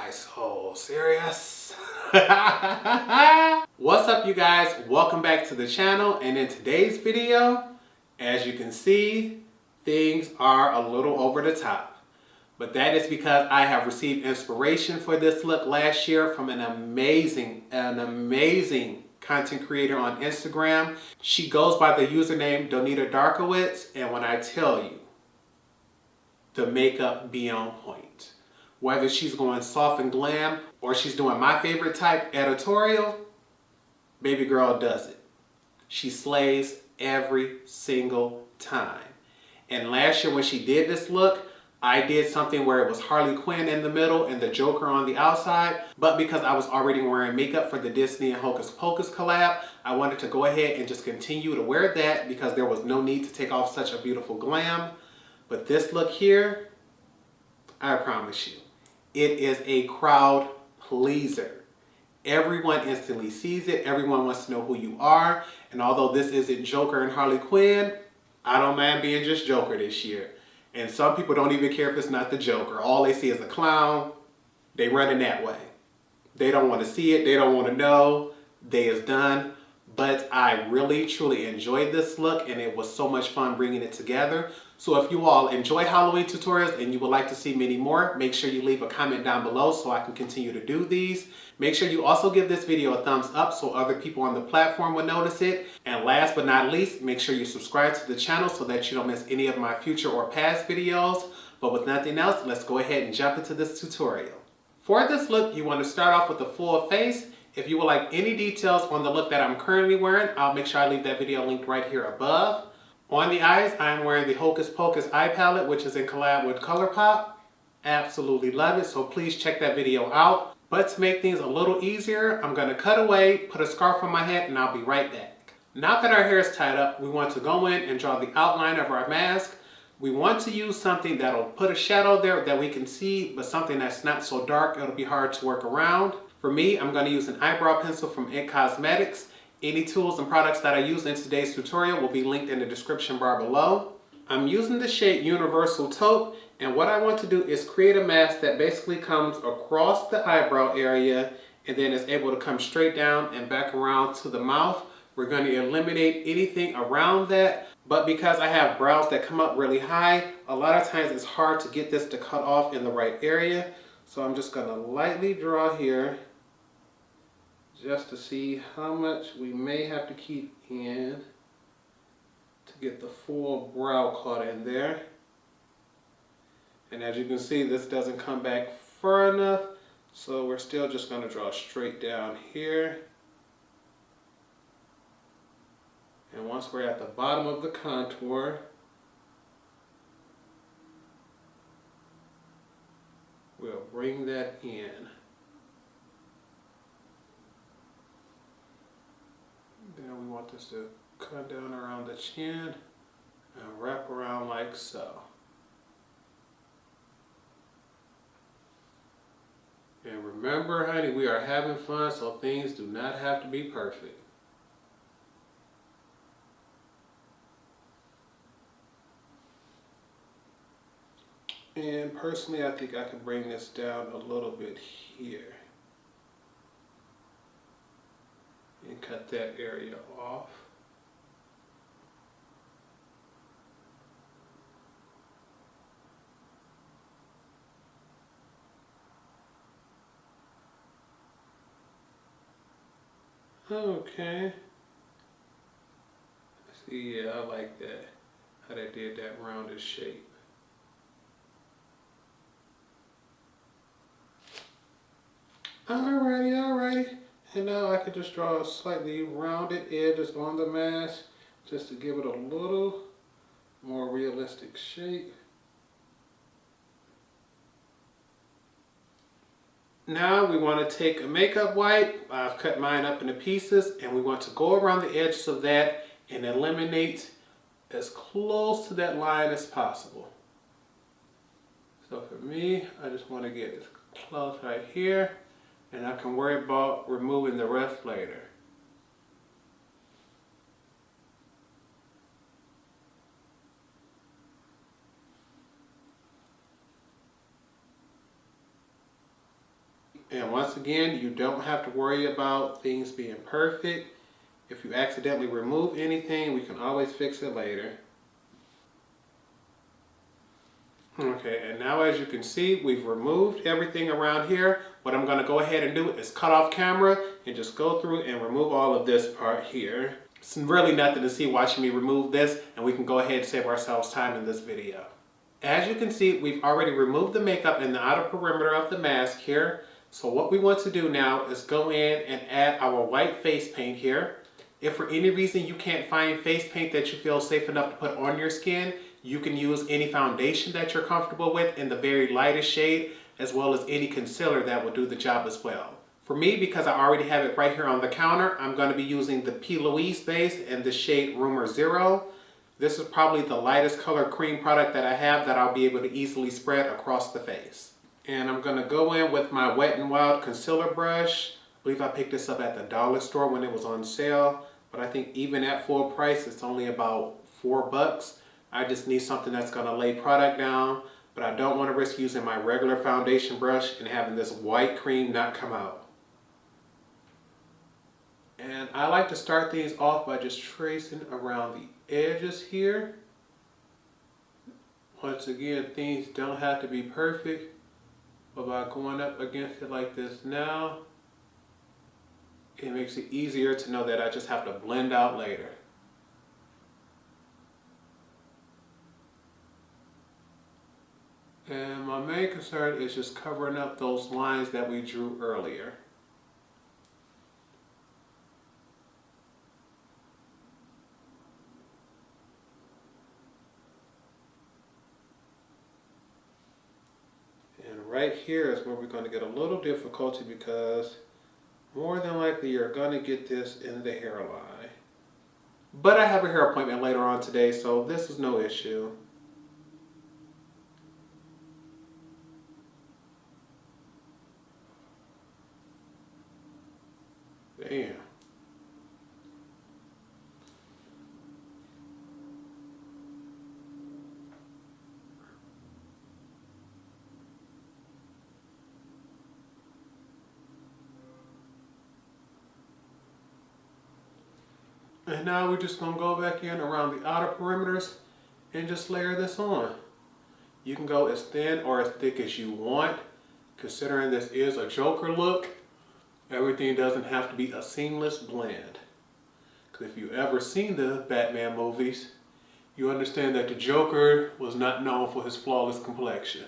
guys so serious? What's up, you guys? Welcome back to the channel, and in today's video, as you can see, things are a little over the top. But that is because I have received inspiration for this look last year from an amazing content creator on Instagram. She goes by the username Donita Darkowitz, and when I tell you, the makeup be on point. Whether she's going soft and glam or she's doing my favorite type, editorial, baby girl does it. She slays every single time. And last year when she did this look, I did something where it was Harley Quinn in the middle and the Joker on the outside. But because I was already wearing makeup for the Disney and Hocus Pocus collab, I wanted to go ahead and just continue to wear that because there was no need to take off such a beautiful glam. But this look here, I promise you, it is a crowd pleaser. Everyone instantly sees it. Everyone wants to know who you are. And although this isn't Joker and Harley Quinn, I don't mind being just Joker this year. And some people don't even care if it's not the Joker. All they see is a clown. They run in that way. They don't want to see it. They don't want to know. Day is done. But I really, truly enjoyed this look, and it was so much fun bringing it together. So if you all enjoy Halloween tutorials and you would like to see many more, make sure you leave a comment down below so I can continue to do these. Make sure you also give this video a thumbs up so other people on the platform will notice it. And last but not least, make sure you subscribe to the channel so that you don't miss any of my future or past videos. But with nothing else, let's go ahead and jump into this tutorial. For this look, you want to start off with a full face. If you would like any details on the look that I'm currently wearing, I'll make sure I leave that video linked right here above. On the eyes, I'm wearing the Hocus Pocus eye palette, which is in collab with ColourPop. Absolutely love it, so please check that video out. But to make things a little easier, I'm going to cut away, put a scarf on my head, and I'll be right back. Now that our hair is tied up, we want to go in and draw the outline of our mask. We want to use something that'll put a shadow there that we can see, but something that's not so dark it'll be hard to work around. For me, I'm going to use an eyebrow pencil from IT Cosmetics. Any tools and products that I use in today's tutorial will be linked in the description bar below. I'm using the shade Universal Taupe, and what I want to do is create a mask that basically comes across the eyebrow area and then is able to come straight down and back around to the mouth. We're going to eliminate anything around that, but because I have brows that come up really high, a lot of times it's hard to get this to cut off in the right area. So I'm just going to lightly draw here just to see how much we may have to keep in to get the full brow caught in there. And as you can see, this doesn't come back far enough, so we're still just going to draw straight down here. And once we're at the bottom of the contour, we'll bring that in. Then we want this to come down around the chin and wrap around like so. And remember, honey, we are having fun, so things do not have to be perfect. And personally, I think I can bring this down a little bit here and cut that area off. Okay. See, yeah, I like that, how they did that rounded shape. Alrighty. And now I could just draw a slightly rounded edges on the mask just to give it a little more realistic shape. Now we want to take a makeup wipe. I've cut mine up into pieces, and we want to go around the edges of that and eliminate as close to that line as possible. So for me, I just want to get as close right here, and I can worry about removing the rest later. And once again, you don't have to worry about things being perfect. If you accidentally remove anything, we can always fix it later. Okay, and now as you can see, we've removed everything around here. What I'm going to go ahead and do is cut off camera and just go through and remove all of this part here. It's really nothing to see watching me remove this, and we can go ahead and save ourselves time in this video. As you can see, we've already removed the makeup in the outer perimeter of the mask here. So what we want to do now is go in and add our white face paint here. If for any reason you can't find face paint that you feel safe enough to put on your skin, you can use any foundation that you're comfortable with in the very lightest shade, as well as any concealer that will do the job as well. For me, because I already have it right here on the counter, I'm going to be using the Louise base in the shade Rumuor 0. This is probably the lightest color cream product that I have that I'll be able to easily spread across the face. And I'm going to go in with my Wet n Wild concealer brush. I believe I picked this up at the dollar store when it was on sale, but I think even at full price, it's only about $4. I just need something that's going to lay product down, but I don't want to risk using my regular foundation brush and having this white cream not come out. And I like to start things off by just tracing around the edges here. Once again, things don't have to be perfect, but by going up against it like this now, it makes it easier to know that I just have to blend out later. And my main concern is just covering up those lines that we drew earlier. And right here is where we're going to get a little difficulty, because more than likely you're going to get this in the hairline. But I have a hair appointment later on today, so this is no issue. Damn. And now we're just going to go back in around the outer perimeters and just layer this on. You can go as thin or as thick as you want. Considering this is a Joker look, everything doesn't have to be a seamless blend. Because if you've ever seen the Batman movies, you understand that the Joker was not known for his flawless complexion.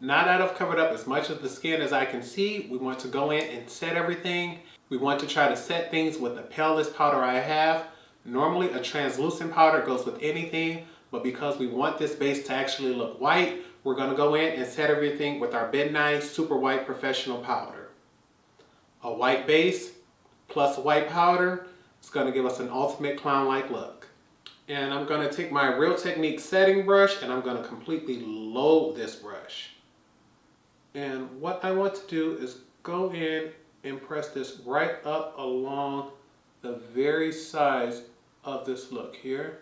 Now that I've covered up as much of the skin as I can see, we want to go in and set everything. We want to try to set things with the palest powder I have. Normally a translucent powder goes with anything, but because we want this base to actually look white, we're going to go in and set everything with our Midnight Super White Professional Powder. A white base plus white powder is going to give us an ultimate clown-like look. And I'm going to take my Real Technique setting brush and I'm going to completely load this brush. And what I want to do is go in and press this right up along the very sides of this look here.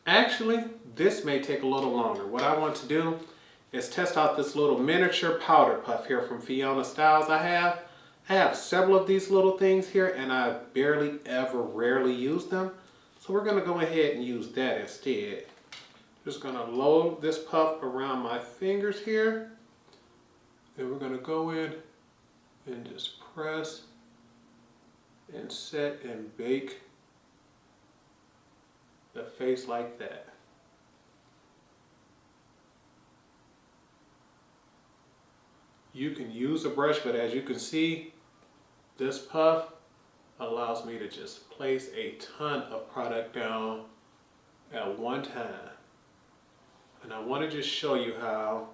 Actually, this may take a little longer. What I want to do is test out this little miniature powder puff here from Fiona Stiles I have several of these little things here and I barely ever rarely use them. So we're going to go ahead and use that instead. Just going to load this puff around my fingers here. Then we're going to go in and just press and set and bake the face like that. You can use a brush, but as you can see, this puff allows me to just place a ton of product down at one time. And I want to just show you how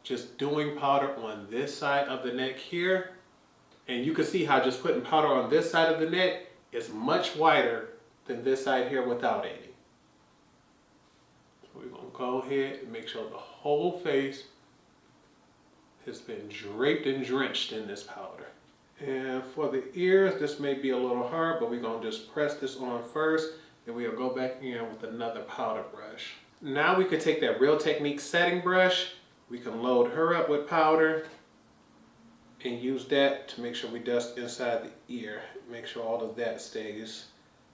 just doing powder on this side of the neck here, and you can see how just putting powder on this side of the neck is much wider than this side here without any. So we're going to go ahead and make sure the whole face has been draped and drenched in this powder. And for the ears, this may be a little hard, but we're going to just press this on first Then we'll go back in with another powder brush. Now we can take that Real Technique setting brush. We can load her up with powder and use that to make sure we dust inside the ear. Make sure all of that stays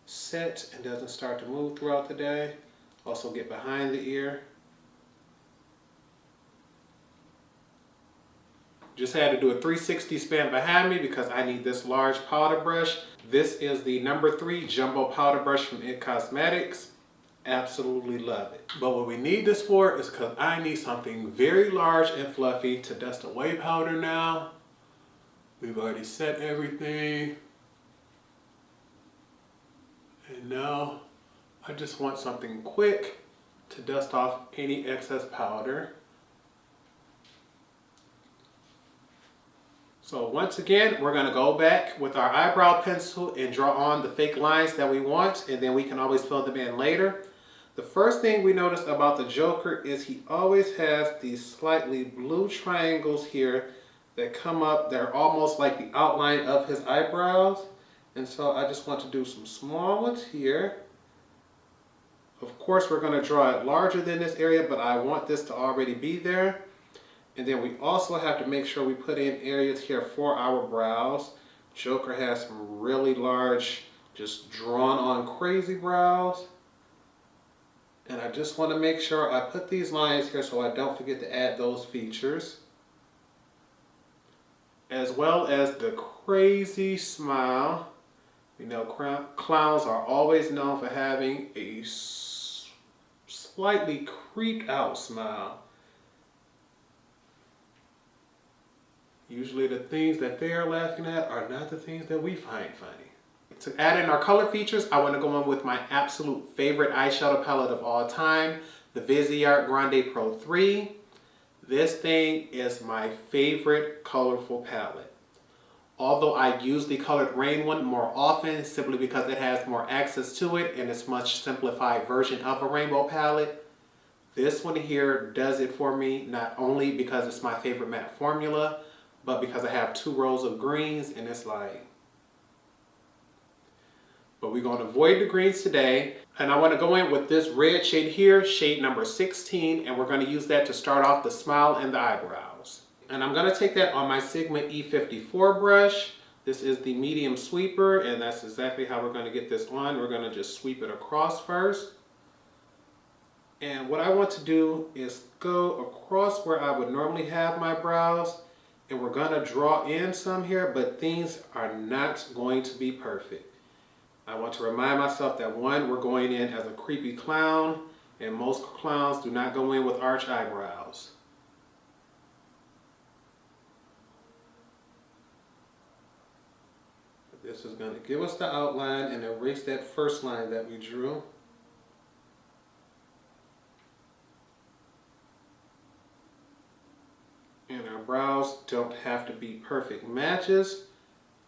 set and doesn't start to move throughout the day. Also get behind the ear. Just had to do a 360 span behind me because I need this large powder brush. This is the number 3 jumbo powder brush from It Cosmetics. Absolutely love it. But what we need this for is because I need something very large and fluffy to dust away powder now. We've already set everything. And now I just want something quick to dust off any excess powder. So once again, we're gonna go back with our eyebrow pencil and draw on the fake lines that we want, and then we can always fill them in later. The first thing we notice about the Joker is he always has these slightly blue triangles here that come up. They're almost like the outline of his eyebrows. And so I just want to do some small ones here. Of course, we're gonna draw it larger than this area, but I want this to already be there. And then we also have to make sure we put in areas here for our brows. Joker has some really large, just drawn on crazy brows. And I just want to make sure I put these lines here so I don't forget to add those features. As well as the crazy smile. You know, clowns are always known for having a slightly creeped out smile. Usually the things that they are laughing at are not the things that we find funny. To add in our color features, I want to go in with my absolute favorite eyeshadow palette of all time, the Viseart Grande Pro 3. This thing is my favorite colorful palette. Although I use the Colored Rain one more often simply because it has more access to it and it's a much simplified version of a rainbow palette, this one here does it for me, not only because it's my favorite matte formula, but because I have 2 rows of greens and it's like... But we're going to avoid the greens today. And I want to go in with this red shade here, shade number 16, and we're going to use that to start off the smile and the eyebrows. And I'm going to take that on my Sigma E54 brush. This is the medium sweeper, and that's exactly how we're going to get this on. We're going to just sweep it across first. And what I want to do is go across where I would normally have my brows, and we're going to draw in some here, but things are not going to be perfect. I want to remind myself that one, we're going in as a creepy clown, and most clowns do not go in with arch eyebrows. This is going to give us the outline and erase that first line that we drew. And our brows don't have to be perfect matches.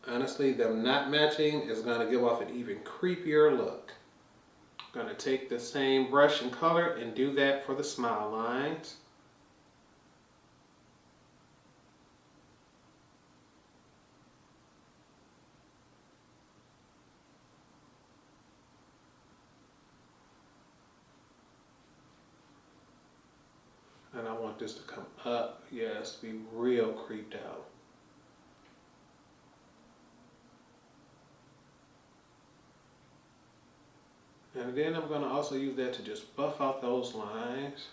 Honestly, them not matching is going to give off an even creepier look. I'm going to take the same brush and color and do that for the smile lines. And I want this to come up, yes, be real creeped out. And then I'm going to also use that to just buff out those lines.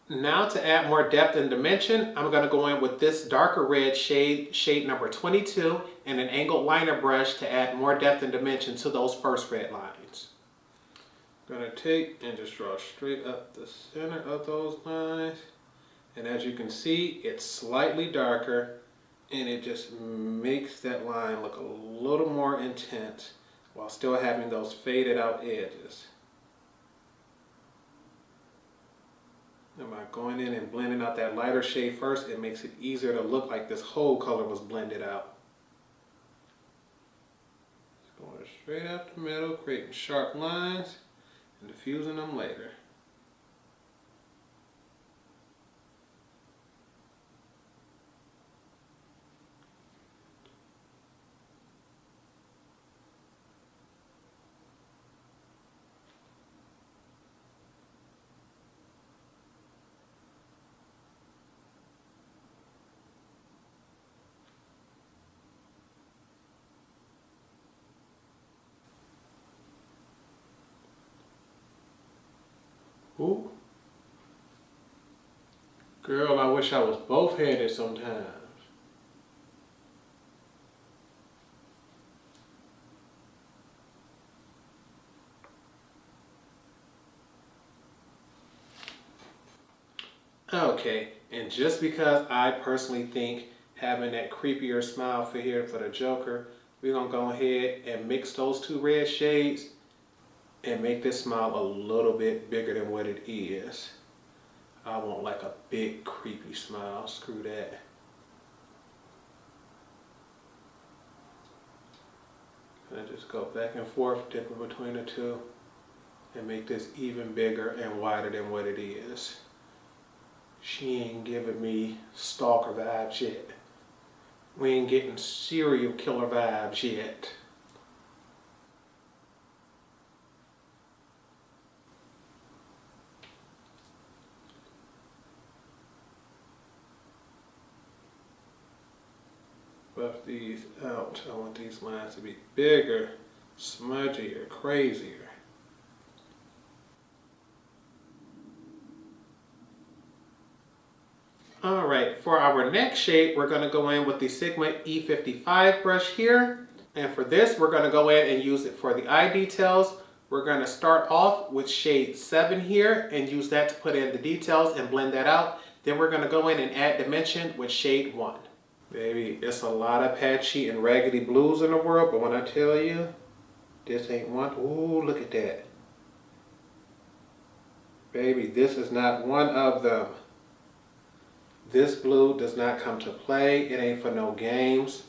Now to add more depth and dimension, I'm going to go in with this darker red shade, shade number 22, and an angled liner brush to add more depth and dimension to those first red lines. I'm going to take and just draw straight up the center of those lines. And as you can see, it's slightly darker and it just makes that line look a little more intense while still having those faded out edges. And by going in and blending out that lighter shade first, it makes it easier to look like this whole color was blended out. Just going straight up the middle, creating sharp lines and diffusing them later. Ooh. Girl, I wish I was both-handed sometimes. Okay, and just because I personally think having that creepier smile for here for the Joker, we're gonna go ahead and mix those two red shades and make this smile a little bit bigger than what it is. I want like a big creepy smile, screw that. And I just go back and forth, dipping between the two and make this even bigger and wider than what it is. She ain't giving me stalker vibes yet. We ain't getting serial killer vibes yet. Buff these out. I want these lines to be bigger, smudgier, crazier. Alright, for our next shade, we're going to go in with the Sigma E55 brush here. And for this, we're going to go in and use it for the eye details. We're going to start off with shade 7 here and use that to put in the details and blend that out. Then we're going to go in and add dimension with shade 1. Baby, it's a lot of patchy and raggedy blues in the world, but when I tell you, this ain't one. Ooh, look at that. Baby, this is not one of them. This blue does not come to play. It ain't for no games.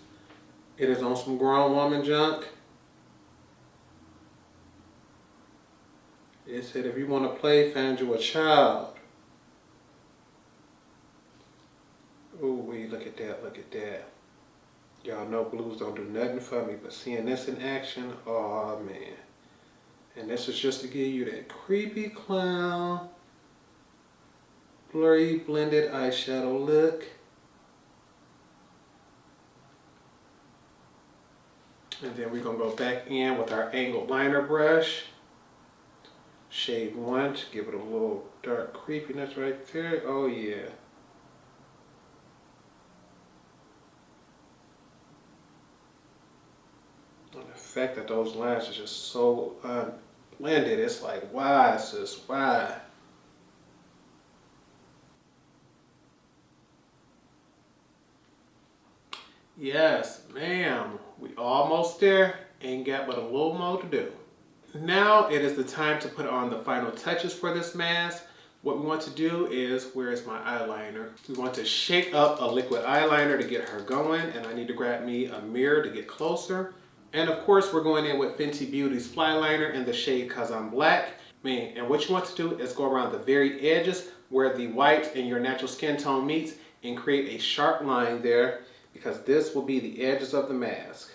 It is on some grown woman junk. It said if you want to play, find you a child. Ooh wee, look at that, look at that. Y'all know blues don't do nothing for me, but seeing this in action, oh man. And this is just to give you that creepy clown, blurry blended eyeshadow look. And then we're going to go back in with our angled liner brush. Shade 1 to give it a little dark creepiness right there. Oh yeah. And the fact that those lines are just so unblended, it's like, why sis, why? Yes, ma'am. We almost there. Ain't got but a little more to do. Now it is the time to put on the final touches for this mask. What we want to do is, where's my eyeliner? We want to shake up a liquid eyeliner to get her going, and I need to grab me a mirror to get closer. And of course, we're going in with Fenty Beauty's Fly Liner in the shade Cause I'm Black. Man, and what you want to do is go around the very edges where the white and your natural skin tone meets and create a sharp line there, because this will be the edges of the mask.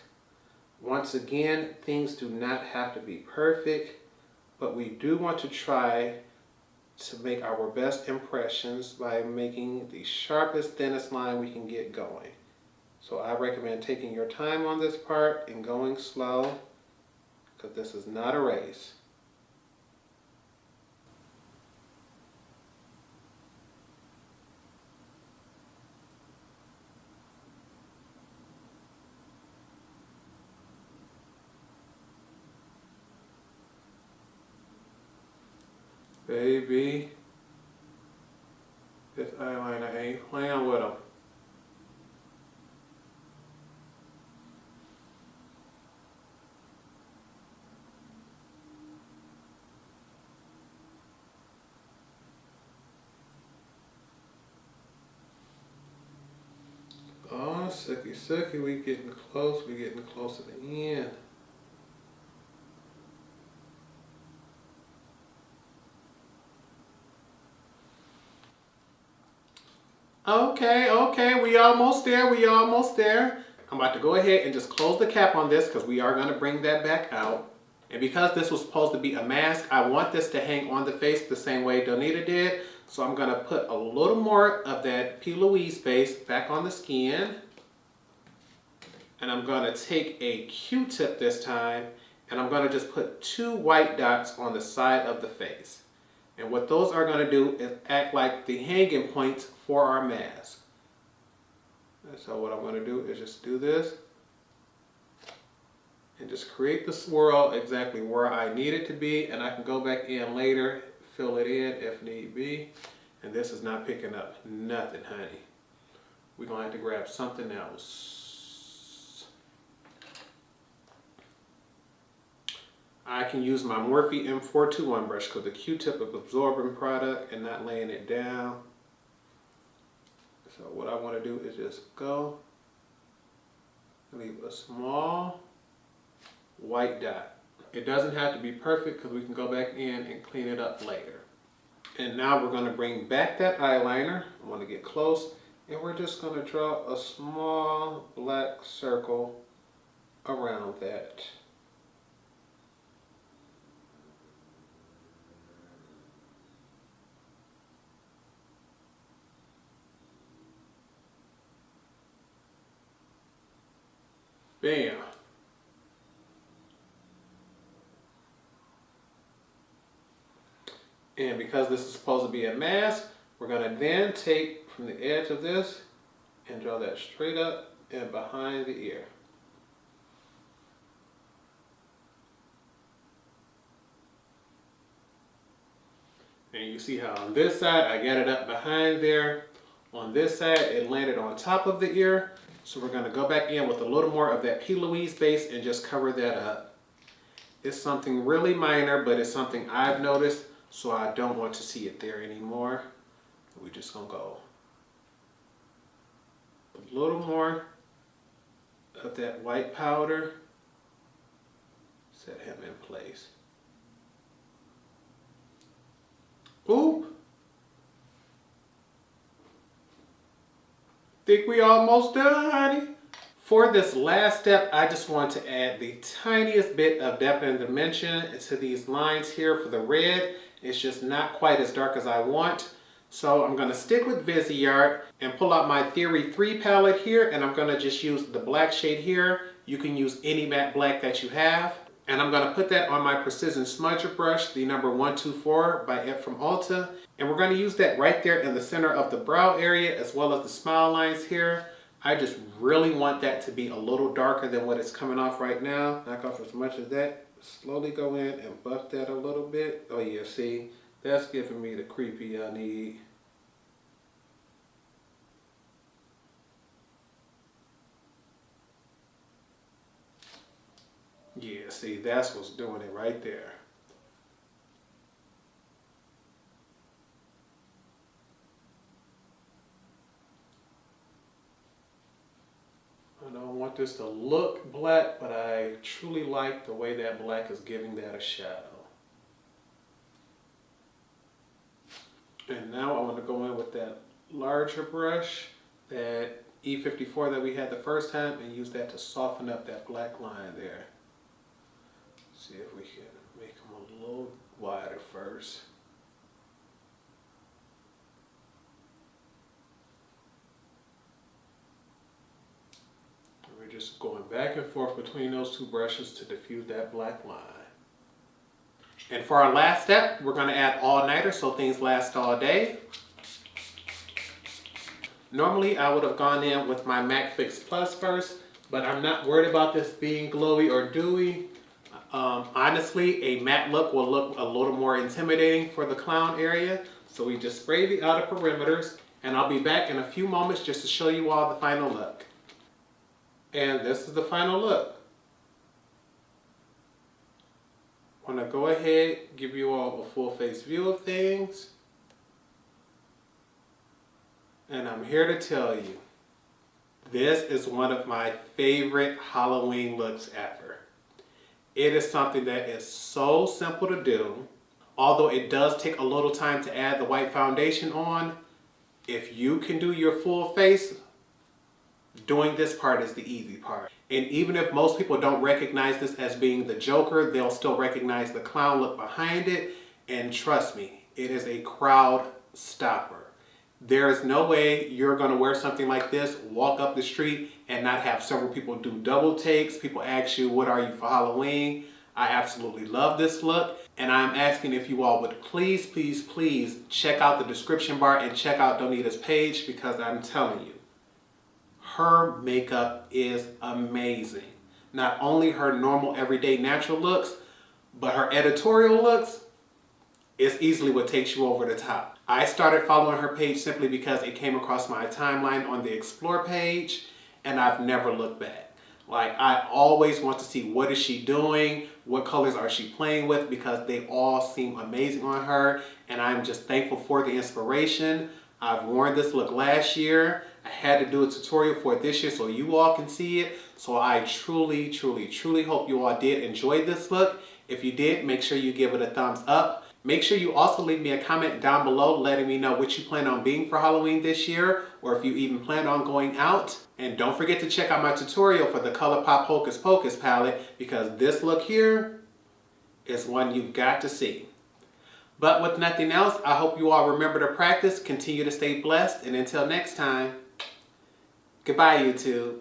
Once again, things do not have to be perfect, but we do want to try to make our best impressions by making the sharpest, thinnest line we can get going. So I recommend taking your time on this part and going slow, because this is not a race. Baby, this eyeliner ain't playing with them. Oh, sucky, sucky, we getting close to the end. Okay, we almost there. I'm about to go ahead and just close the cap on this because we are going to bring that back out. And because this was supposed to be a mask, I want this to hang on the face the same way Donita did. So I'm going to put a little more of that P. Louise base back on the skin. And I'm going to take a Q-tip this time, and I'm going to just put 2 white dots on the side of the face. And what those are going to do is act like the hanging points for our mask. And so what I'm going to do is just do this and just create the swirl exactly where I need it to be, and I can go back in later, fill it in if need be. And this is not picking up nothing, honey. We're going to have to grab something else. I can use my Morphe M421 brush because the Q-tip is absorbing product and not laying it down. So what I want to do is just go, leave a small white dot. It doesn't have to be perfect because we can go back in and clean it up later. And now we're going to bring back that eyeliner. I want to get close, and we're just going to draw a small black circle around that. Bam. And because this is supposed to be a mask, we're going to then take from the edge of this and draw that straight up and behind the ear. And you see how on this side I got it up behind there. On this side it landed on top of the ear. So we're going to go back in with a little more of that P. Louise base and just cover that up. It's something really minor, but it's something I've noticed, so I don't want to see it there anymore. We're just going to go a little more of that white powder. Set him in place. Oop! Think we almost done, honey? For this last step, I just want to add the tiniest bit of depth and dimension to these lines here for the red. It's just not quite as dark as I want. So I'm going to stick with Viseart and pull out my Theory 3 palette here, and I'm going to just use the black shade here. You can use any matte black that you have. And I'm going to put that on my Precision Smudger brush, the number 124 by It from Ulta. And we're going to use that right there in the center of the brow area as well as the smile lines here. I just really want that to be a little darker than what is coming off right now. Knock off as much of that. Slowly go in and buff that a little bit. Oh yeah, see, that's giving me the creepy I need. Yeah, see, that's what's doing it right there. I don't want this to look black, but I truly like the way that black is giving that a shadow. And now I want to go in with that larger brush, that E54 that we had the first time, and use that to soften up that black line there. See if we can make them a little wider first. And we're just going back and forth between those two brushes to diffuse that black line. And for our last step, we're going to add all-nighter so things last all day. Normally I would have gone in with my MAC Fix Plus first, but I'm not worried about this being glowy or dewy. Honestly, a matte look will look a little more intimidating for the clown area. So we just spray the outer perimeters, and I'll be back in a few moments just to show you all the final look. And this is the final look. I'm going to go ahead, give you all a full face view of things. And I'm here to tell you, this is one of my favorite Halloween looks ever. It is something that is so simple to do. Although it does take a little time to add the white foundation on, if you can do your full face, doing this part is the easy part. And even if most people don't recognize this as being the Joker, they'll still recognize the clown look behind it. And trust me, it is a crowd stopper. There is no way you're going to wear something like this, walk up the street, and not have several people do double takes. People ask you, what are you for Halloween? I absolutely love this look. And I'm asking if you all would please, please, please check out the description bar and check out Donita's page, because I'm telling you, her makeup is amazing. Not only her normal everyday natural looks, but her editorial looks is easily what takes you over the top. I started following her page simply because it came across my timeline on the Explore page, and I've never looked back. Like, I always want to see what is she doing, what colors are she playing with, because they all seem amazing on her, and I'm just thankful for the inspiration. I've worn this look last year. I had to do a tutorial for it this year so you all can see it. So I truly, truly, truly hope you all did enjoy this look. If you did, make sure you give it a thumbs up. Make sure you also leave me a comment down below letting me know what you plan on being for Halloween this year, or if you even plan on going out. And don't forget to check out my tutorial for the ColourPop Hocus Pocus palette, because this look here is one you've got to see. But with nothing else, I hope you all remember to practice, continue to stay blessed, and until next time, goodbye YouTube.